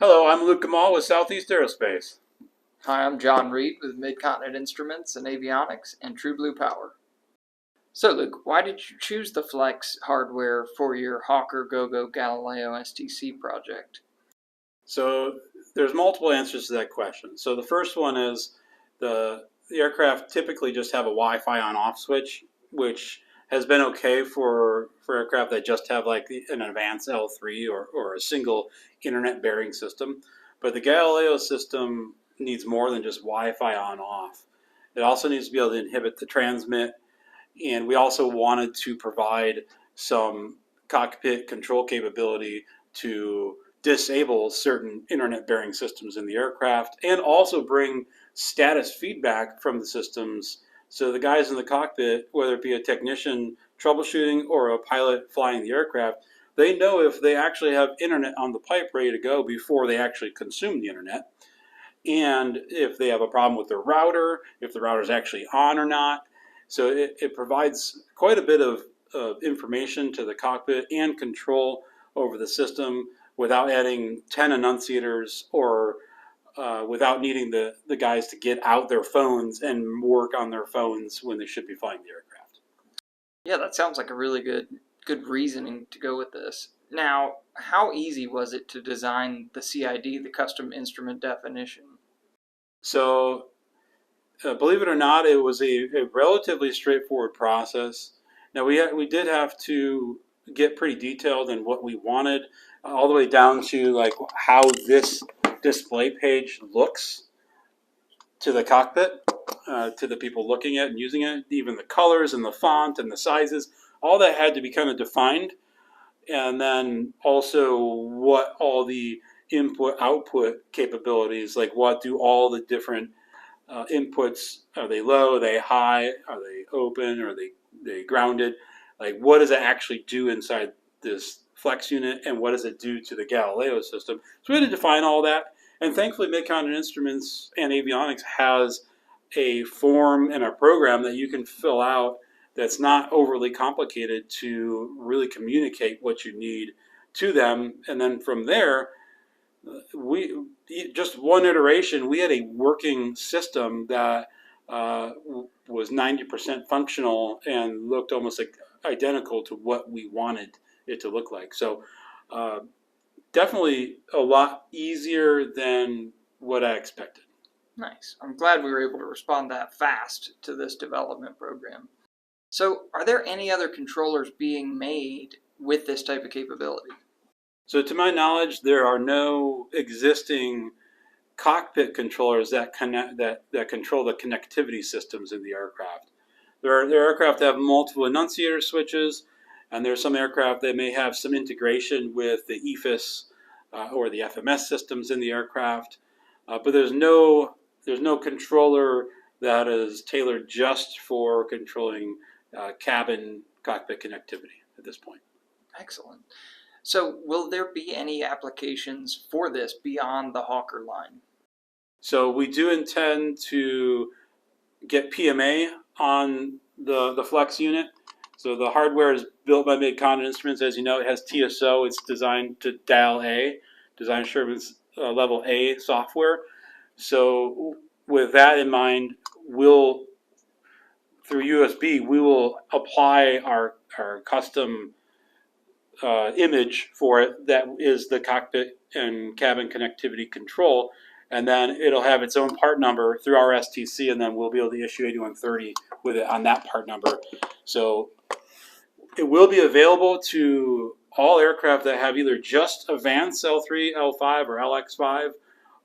Hello, I'm Luke Gamal with Southeast Aerospace. Hi, I'm John Reed with Mid-Continent Instruments and Avionics and True Blue Power. So, Luke, why did you choose the Flex hardware for your Hawker GoGo Galileo STC project? So there's multiple answers to that question. So the first one is the aircraft typically just have a Wi-Fi on-off switch, which has been okay for aircraft that just have like an advanced L3 or a single internet bearing system. But the Galileo system needs more than just Wi-Fi on-off. It also needs to be able to inhibit the transmit, and we also wanted to provide some cockpit control capability to disable certain internet bearing systems in the aircraft and also bring status feedback from the systems, so the guys in the cockpit, whether it be a technician troubleshooting or a pilot flying the aircraft, they know if they actually have internet on the pipe ready to go before they actually consume the internet, and if they have a problem with their router, if the router is actually on or not. So it provides quite a bit of information to the cockpit and control over the system without adding 10 enunciators or without needing the guys to get out their phones and work on their phones when they should be flying the aircraft. Yeah, that sounds like a really good reasoning to go with this. Now, how easy was it to design the CID, the custom instrument definition? So believe it or not, it was a relatively straightforward process. Now we did have to get pretty detailed in what we wanted, all the way down to like how this display page looks to the cockpit, to the people looking at it and using it. Even the colors and the font and the sizes, all that had to be kind of defined, and then also what all the input output capabilities, like what do all the different inputs, are they low, are they high, are they open, are they grounded, like what does it actually do inside this flex unit and what does it do to the Galileo system. So we had to define all that, and thankfully Mid-Continent Instruments and Avionics has a form and a program that you can fill out that's not overly complicated to really communicate what you need to them, and then from there we just one iteration, we had a working system that was 90% functional and looked almost like identical to what we wanted it to look like. So definitely a lot easier than what I expected. Nice. I'm glad we were able to respond that fast to this development program. So, are there any other controllers being made with this type of capability? So to my knowledge, there are no existing cockpit controllers that control the connectivity systems in the aircraft. There are aircraft that have multiple enunciator switches, and there are some aircraft that may have some integration with the EFIS or the FMS systems in the aircraft, but there's no controller that is tailored just for controlling cabin cockpit connectivity at this point. Excellent. So, will there be any applications for this beyond the Hawker line? So we do intend to get PMA on the Flex unit. So the hardware is built by Mid-Continent Instruments. As you know, it has TSO. It's designed to dial A, design assurance level A software. So with that in mind, we'll, through USB, we will apply our custom image for it that is the cockpit and cabin connectivity control, and then it'll have its own part number through our STC, and then we'll be able to issue 8130 with it on that part number. So it will be available to all aircraft that have either just AVANCE L3, L5, or LX5,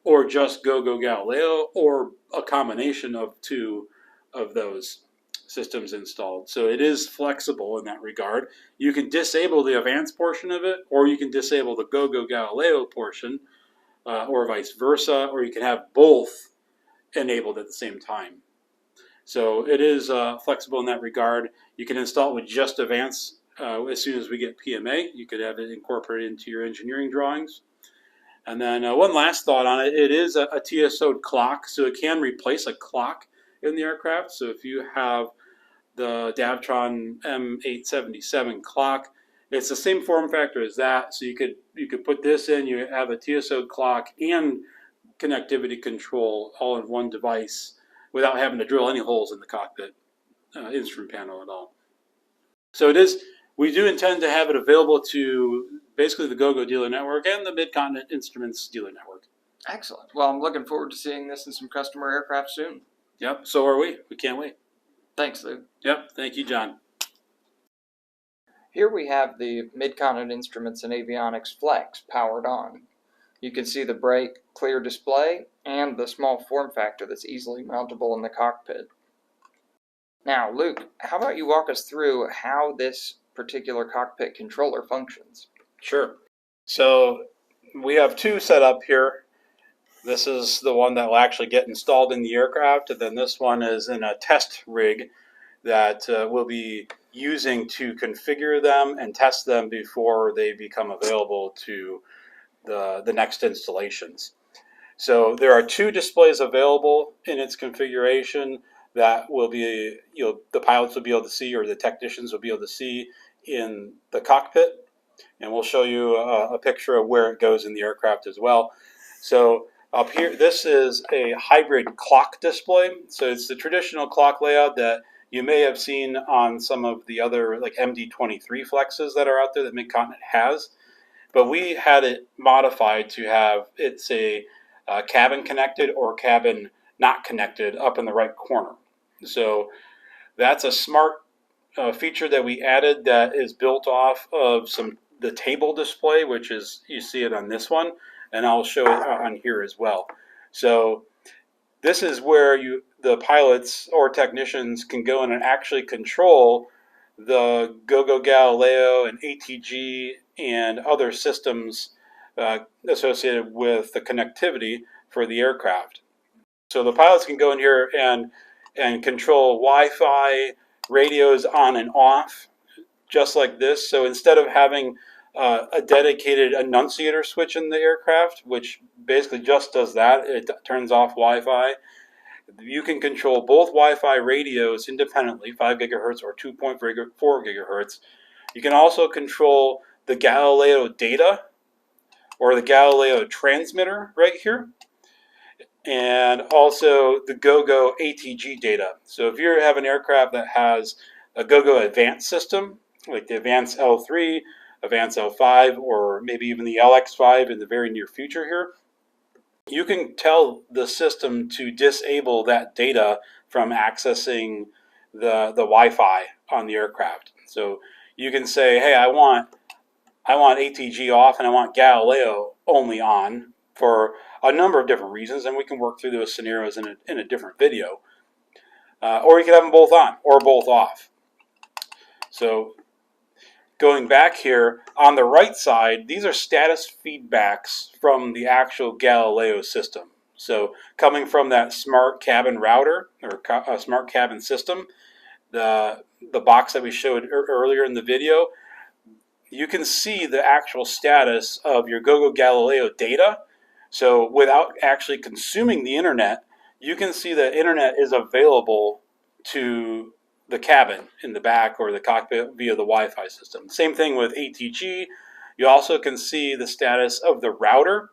or just GoGo Galileo, or a combination of two of those systems installed. So it is flexible in that regard. You can disable the AVANCE portion of it, or you can disable the GoGo Galileo portion, or vice versa, or you can have both enabled at the same time. So it is flexible in that regard. You can install it with just AVANCE as soon as we get PMA. You could have it incorporated into your engineering drawings. And then one last thought on it, it is a TSO clock, so it can replace a clock in the aircraft. So if you have the Davtron M877 clock It's the same form factor as that, so you could put this in. You have a TSO clock and connectivity control all in one device without having to drill any holes in the cockpit instrument panel at all. So it is. We do intend to have it available to basically the GoGo dealer network and the Mid-Continent Instruments dealer network. Excellent. Well, I'm looking forward to seeing this in some customer aircraft soon. Yep, so are we. We can't wait. Thanks, Luke. Yep, thank you, John. Here we have the Mid-Continent Instruments and Avionics Flex powered on. You can see the bright, clear display and the small form factor that's easily mountable in the cockpit. Now, Luke, how about you walk us through how this particular cockpit controller functions? Sure. So we have two set up here. This is the one that will actually get installed in the aircraft, and then this one is in a test rig that we'll be using to configure them and test them before they become available to the next installations. So there are two displays available in its configuration that will be, the pilots will be able to see, or the technicians will be able to see in the cockpit. And we'll show you a picture of where it goes in the aircraft as well. So up here, this is a hybrid clock display. So it's the traditional clock layout that you may have seen on some of the other like MD-23 flexes that are out there that Mid-Continent has. But we had it modified to have it's a cabin connected or cabin not connected up in the right corner. So that's a smart feature that we added that is built off of the table display, which is, you see it on this one, and I'll show it on here as well. So this is where the pilots or technicians can go in and actually control the GoGo Galileo and ATG and other systems associated with the connectivity for the aircraft. So the pilots can go in here and control Wi-Fi, radios on and off, just like this. So instead of having a dedicated annunciator switch in the aircraft, which basically just does that, it turns off Wi-Fi, you can control both Wi-Fi radios independently, 5 gigahertz or 2.4 gigahertz. You can also control the Galileo data or the Galileo transmitter right here, and also the GoGo ATG data. So if you have an aircraft that has a GoGo Advanced system, like the Advanced L3, Advanced L5, or maybe even the LX5 in the very near future here, you can tell the system to disable that data from accessing the Wi-Fi on the aircraft. So you can say, hey, I want ATG off and I want Galileo only on for a number of different reasons, and we can work through those scenarios in a different video. Or you can have them both on or both off. So going back here, on the right side, these are status feedbacks from the actual Galileo system. So coming from that smart cabin router or smart cabin system, the box that we showed earlier in the video, you can see the actual status of your GoGo Galileo data. So without actually consuming the internet, you can see that internet is available to the cabin in the back or the cockpit via the Wi-Fi system. Same thing with ATG. You also can see the status of the router,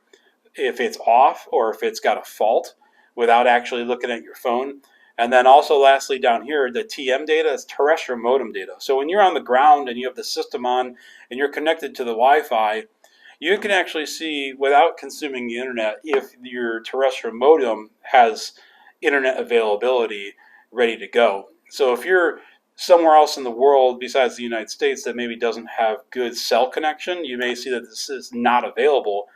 if it's off or if it's got a fault, without actually looking at your phone. And then also lastly down here, the TM data is terrestrial modem data. So when you're on the ground and you have the system on and you're connected to the Wi-Fi, you can actually see without consuming the internet if your terrestrial modem has internet availability ready to go. So if you're somewhere else in the world besides the United States that maybe doesn't have good cell connection, you may see that this is not available.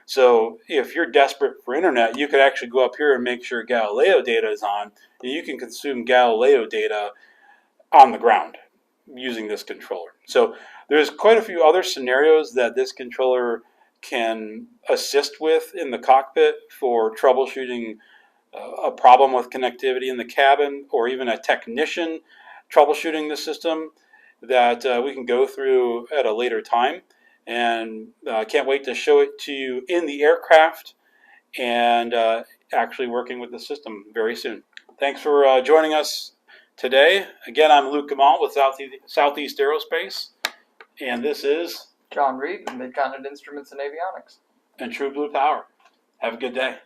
So if you're desperate for internet, you could actually go up here and make sure Galileo data is on, and you can consume Galileo data on the ground using this controller. So there's quite a few other scenarios that this controller can assist with in the cockpit for troubleshooting a problem with connectivity in the cabin, or even a technician troubleshooting the system that we can go through at a later time. And I can't wait to show it to you in the aircraft and actually working with the system very soon. Thanks for joining us today. Again, I'm Luke Gamal with Southeast Aerospace, And this is John Reed with Mid-Continent Instruments and Avionics. and True Blue Power. Have a good day.